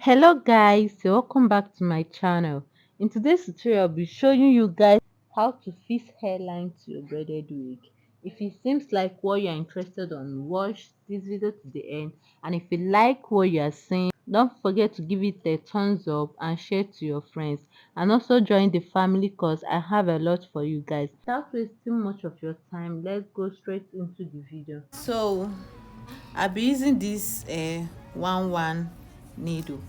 Hello guys, welcome back to my channel. In today's tutorial, I'll be showing you guys how to fix hairline to your braided wig. If it seems like what you're interested on, watch this video to the end. And if you like what you're seeing, don't forget to give it a thumbs up and share to your friends. And also join the family cause I have a lot for you guys. Without wasting much of your time, let's go straight into the video. So I'll be using this 1 needle.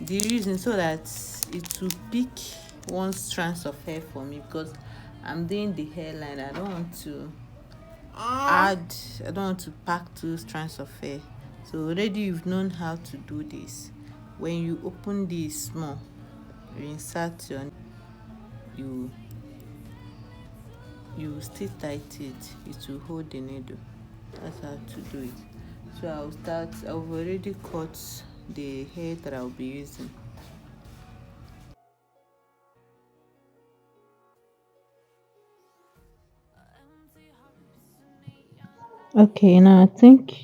The reason so that it will pick one strands of hair for me, because I'm doing the hairline. Add I don't want to pack two strands of hair. So already you've known how to do this. When you open this small, you insert your, you you still tight it will hold the needle. That's how to do it. So I've already cut the hair that I'll be using. Okay, now I think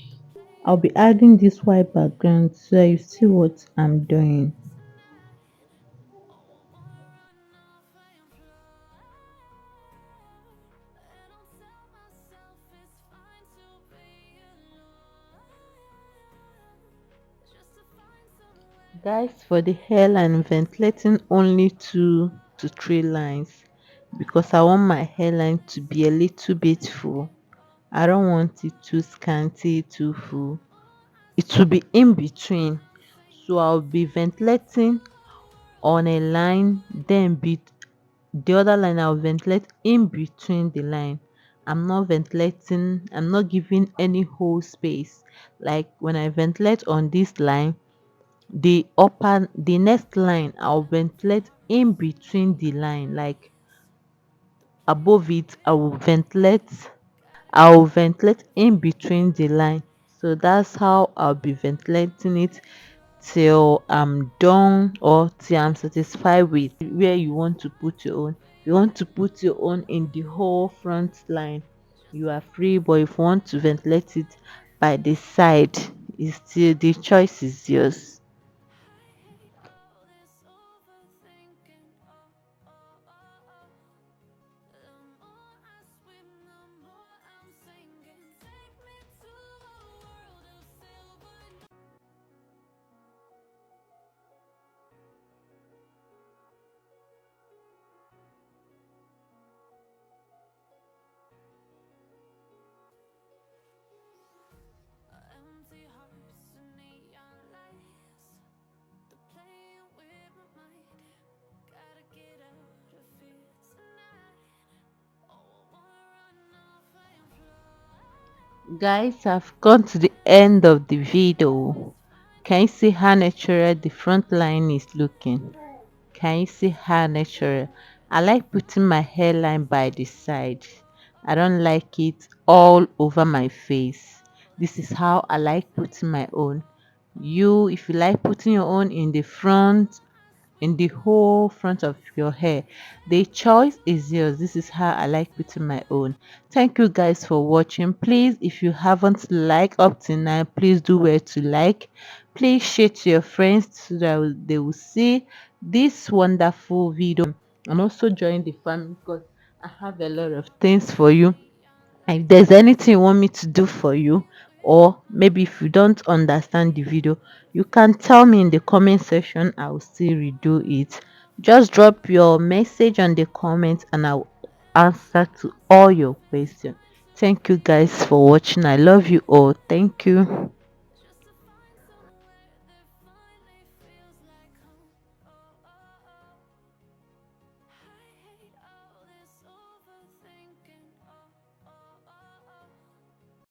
I'll be adding this white background so you see what I'm doing. Guys, for the hairline, I'm ventilating only 2 to 3 lines because I want my hairline to be a little bit full. I don't want it too scanty, too full. It will be in between. So I'll be ventilating on a line, then the other line I'll ventilate in between the line. I'm not giving any whole space. Like when I ventilate on this line, the next line I'll ventilate in between the line, like above it I'll ventilate in between the line. So that's how I'll be ventilating it till I'm done or till I'm satisfied with where you want to put your own. If you want to put your own in the whole front line, you are free, but if you want to ventilate it by the side, it's still the choice is yours. Guys, I've gone to the end of the video. Can you see how natural the front line is looking? Can you see how natural? I like putting my hairline by the side. I don't like it all over my face. This is how I like putting my own. You, if you like putting your own in the front, in the whole front of your hair, the choice is yours. This is how I like putting my own. Thank you guys for watching. Please, if you haven't liked up to now, please do where to like. Please share to your friends so that they will see this wonderful video, and also join the family because I have a lot of things for you. If there's anything you want me to do for you, or maybe if you don't understand the video, you can tell me in the comment section. I will still redo it. Just drop your message on the comments and I'll answer to all your questions. Thank you guys for watching. I love you all. Thank you.